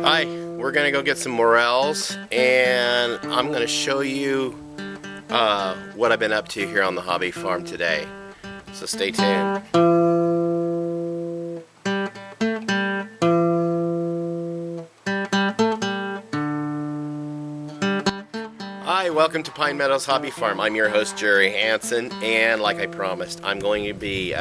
Hi, we're gonna go get some morels, and I'm gonna show you what I've been up to here on the hobby farm today. So stay tuned. Hi, welcome to Pine Meadows Hobby Farm. I'm your host, Jerry Hansen, and like I promised, I'm going to be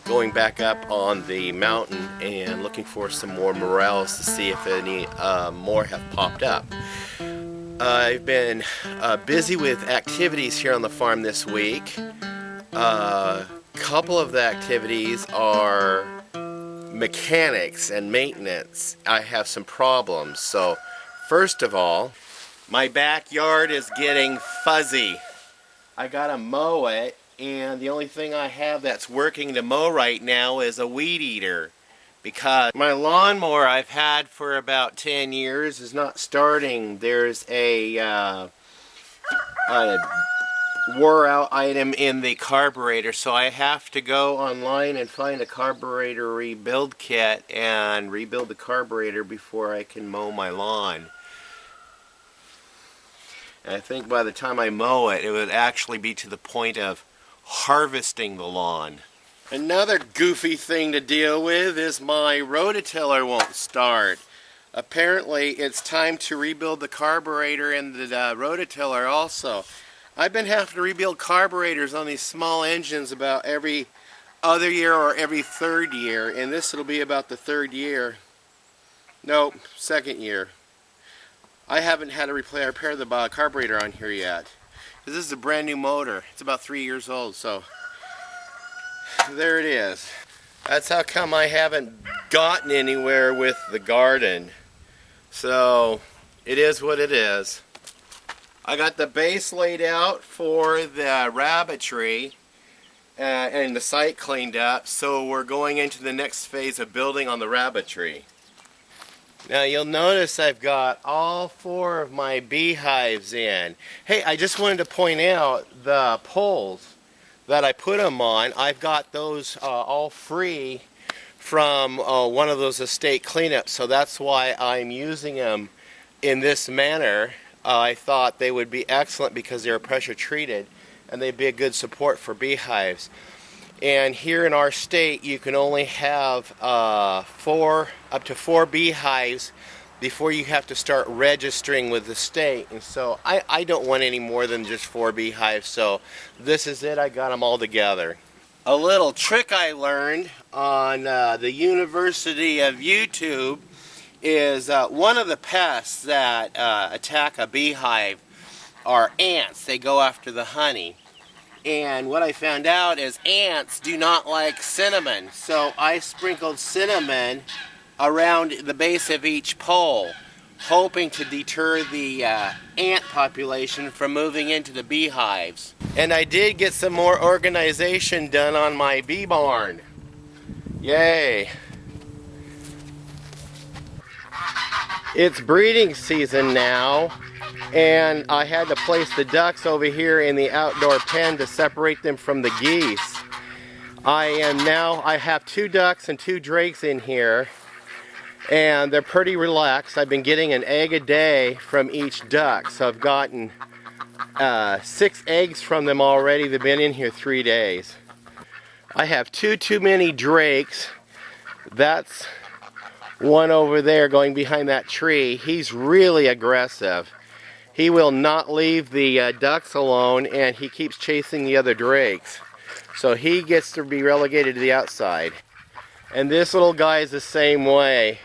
going back up on the mountain and looking for some more morels to see if any more have popped up. I've been busy with activities here on the farm this week. Couple of the activities are mechanics and maintenance. I have some problems. So first of all, my backyard is getting fuzzy. I gotta mow it, and the only thing I have that's working to mow right now is a weed eater, because my lawnmower I've had for about 10 years is not starting. There's a wore out item in the carburetor, so I have to go online and find a carburetor rebuild kit and rebuild the carburetor before I can mow my lawn. And I think by the time I mow it, it would actually be to the point of harvesting the lawn. Another goofy thing to deal with is my rototiller won't start. Apparently it's time to rebuild the carburetor in the rototiller also. I've been having to rebuild carburetors on these small engines about every other year or every third year, and this will be about the third year. Nope, second year. I haven't had to repair the carburetor on here yet. This is a brand new motor. It's about 3 years old, so there it is. That's how come I haven't gotten anywhere with the garden. So it is what it is. I got the base laid out for the rabbitry and the site cleaned up, so we're going into the next phase of building on the rabbitry. Now you'll notice I've got all 4 of my beehives in. Hey, I just wanted to point out the poles that I put them on. I've got those all free from one of those estate cleanups, so that's why I'm using them in this manner. I thought they would be excellent because they're pressure treated and they'd be a good support for beehives. And here in our state, you can only have up to 4 beehives before you have to start registering with the state. And so I don't want any more than just 4 beehives, so this is it. I got them all together. A little trick I learned on the University of YouTube is one of the pests that attack a beehive are ants. They go after the honey. And what I found out is ants do not like cinnamon. So I sprinkled cinnamon around the base of each pole, hoping to deter the ant population from moving into the beehives. And I did get some more organization done on my bee barn. Yay! It's breeding season now, and I had to place the ducks over here in the outdoor pen to separate them from the geese. I have 2 ducks and 2 drakes in here, and they're pretty relaxed. I've been getting an egg a day from each duck, so I've gotten 6 eggs from them already. They've been in here 3 days. I have 2 too many drakes. That's one over there going behind that tree. He's really aggressive. He will not leave the ducks alone, and he keeps chasing the other drakes. So he gets to be relegated to the outside. And this little guy is the same way.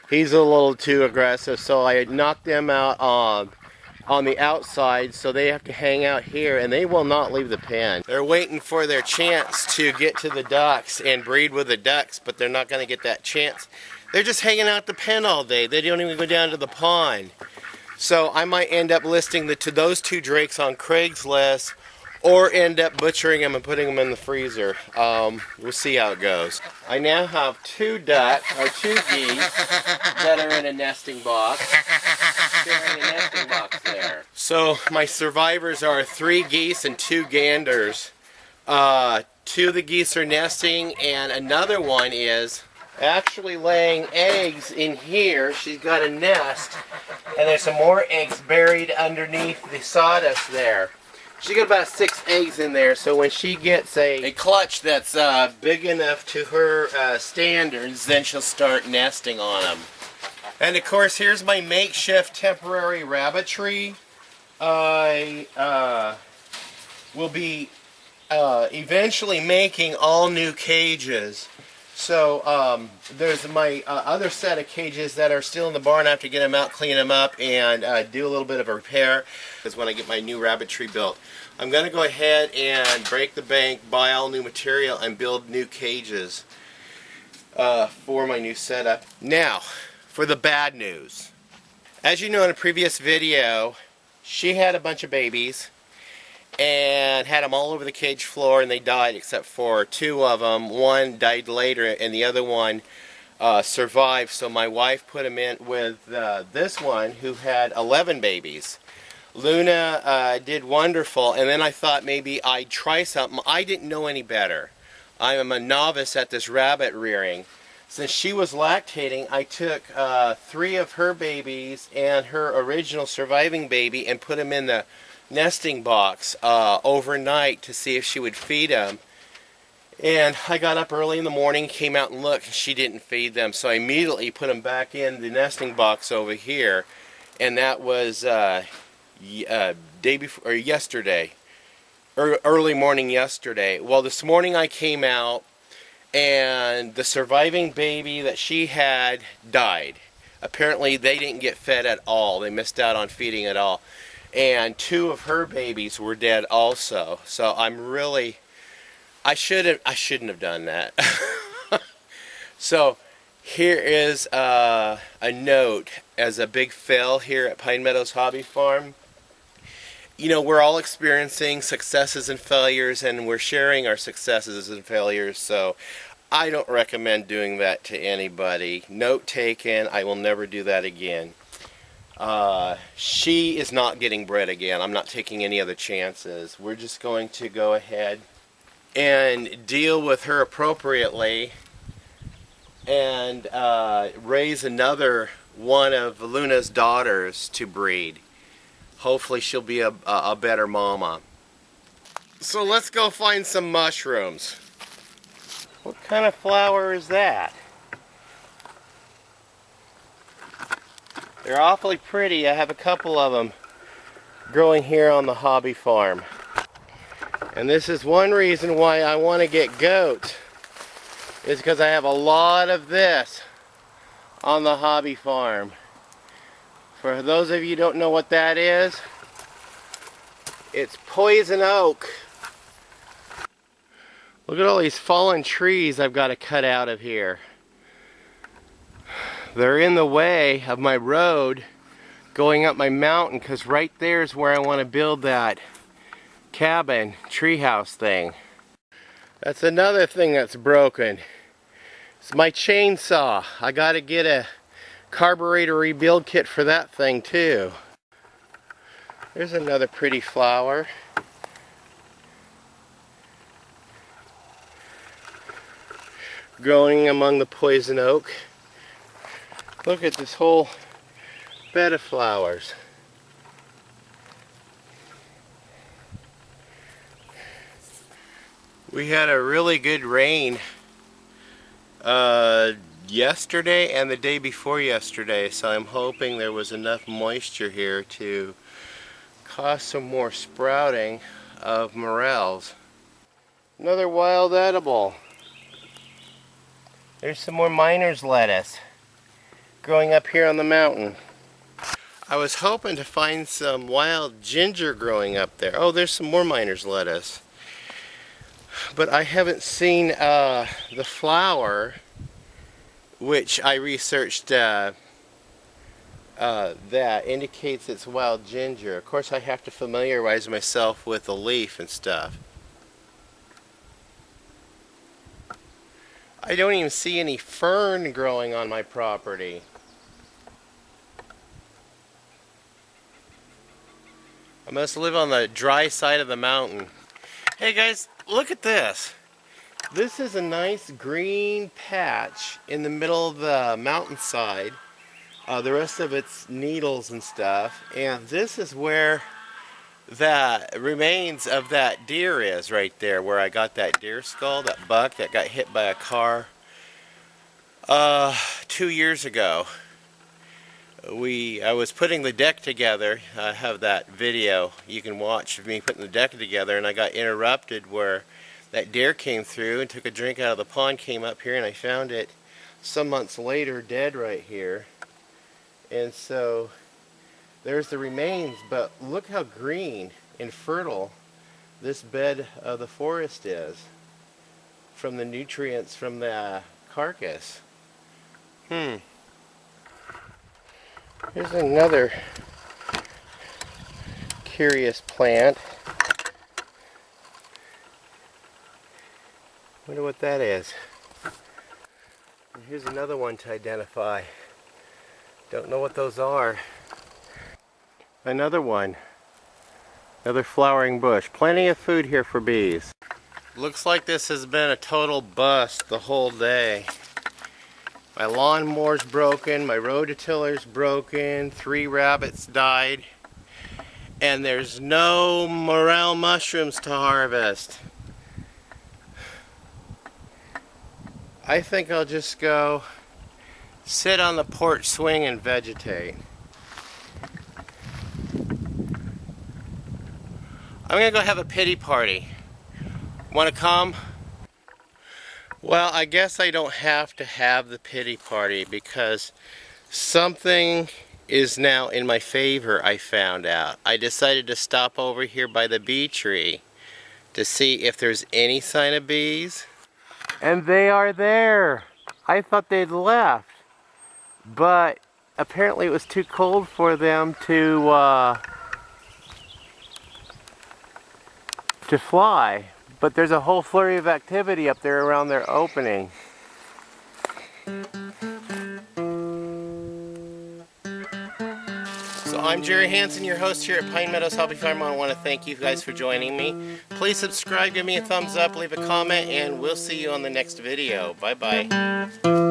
He's a little too aggressive, so I knocked them out on the outside, so they have to hang out here, and they will not leave the pen. They're waiting for their chance to get to the ducks and breed with the ducks, but they're not going to get that chance. They're just hanging out the pen all day. They don't even go down to the pond. So I might end up listing to those 2 drakes on Craigslist, or end up butchering them and putting them in the freezer. We'll see how it goes. I now have 2 geese that are in a nesting box. They're in a nesting box there. So my survivors are 3 geese and 2 ganders. 2 of the geese are nesting, and another one is actually laying eggs in here. She's got a nest, and there's some more eggs buried underneath the sawdust there. She got about 6 eggs in there, so when she gets a clutch that's big enough to her standards, then she'll start nesting on them. And of course, here's my makeshift temporary rabbit tree. I will be eventually making all new cages. So there's my other set of cages that are still in the barn. I have to get them out, clean them up, and do a little bit of a repair. Because when I get my new rabbit tree built, I'm going to go ahead and break the bank, buy all new material, and build new cages for my new setup. Now, for the bad news. As you know in a previous video, she had a bunch of babies and had them all over the cage floor, and they died except for 2 of them. One died later and the other one survived, so my wife put him in with this one who had 11 babies. Luna did wonderful, and then I thought maybe I'd try something. I didn't know any better. I am a novice at this rabbit rearing. Since she was lactating, I took 3 of her babies and her original surviving baby and put them in the nesting box overnight to see if she would feed them. And I got up early in the morning, came out and looked, and she didn't feed them. So I immediately put them back in the nesting box over here, and that was day before, or yesterday, or early morning yesterday. Well, this morning I came out, and the surviving baby that she had died. Apparently they didn't get fed at all. They missed out on feeding at all. And 2 of her babies were dead also. So I'm really, I shouldn't have done that. So here is a note as a big fail here at Pine Meadows Hobby Farm. You know, we're all experiencing successes and failures, and we're sharing our successes and failures, so I don't recommend doing that to anybody. Note taken, I will never do that again. She is not getting bred again. I'm not taking any other chances. We're just going to go ahead and deal with her appropriately and raise another one of Luna's daughters to breed. Hopefully she'll be a better mama. So let's go find some mushrooms. What kind of flower is that? They're awfully pretty. I have a couple of them growing here on the hobby farm. And this is one reason why I want to get goats, is because I have a lot of this on the hobby farm. For those of you who don't know what that is, it's poison oak. Look at all these fallen trees I've got to cut out of here. They're in the way of my road going up my mountain, because right there is where I want to build that cabin treehouse thing. That's another thing that's broken. It's my chainsaw. I got to get a carburetor rebuild kit for that thing too. There's another pretty flower. Growing among the poison oak. Look at this whole bed of flowers. We had a really good rain yesterday and the day before yesterday, so I'm hoping there was enough moisture here to cause some more sprouting of morels. Another wild edible. There's some more miner's lettuce growing up here on the mountain. I was hoping to find some wild ginger growing up there. Oh, there's some more miner's lettuce. But I haven't seen the flower, which I researched that indicates it's wild ginger. Of course, I have to familiarize myself with the leaf and stuff. I don't even see any fern growing on my property. I must live on the dry side of the mountain. Hey guys, look at this. This is a nice green patch in the middle of the mountainside. The rest of it's needles and stuff. And this is where the remains of that deer is, right there, where I got that deer skull, that buck that got hit by a car 2 years ago. I was putting the deck together. I have that video you can watch of me putting the deck together, and I got interrupted where that deer came through and took a drink out of the pond, came up here, and I found it some months later dead right here. And so there's the remains, but look how green and fertile this bed of the forest is from the nutrients from the carcass. Here's another curious plant. Wonder what that is. And here's another one to identify. Don't know what those are. Another one. Another flowering bush. Plenty of food here for bees. Looks like this has been a total bust the whole day. My lawnmower's broken, my rototiller's broken, 3 rabbits died, and there's no morel mushrooms to harvest. I think I'll just go sit on the porch swing and vegetate. I'm gonna go have a pity party. Wanna come? Well, I guess I don't have to have the pity party because something is now in my favor, I found out. I decided to stop over here by the bee tree to see if there's any sign of bees. And they are there. I thought they'd left, but apparently it was too cold for them to fly. But there's a whole flurry of activity up there around their opening. So I'm Jerry Hansen, your host here at Pine Meadows Hobby Farm. I want to thank you guys for joining me. Please subscribe, give me a thumbs up, leave a comment, and we'll see you on the next video. Bye-bye.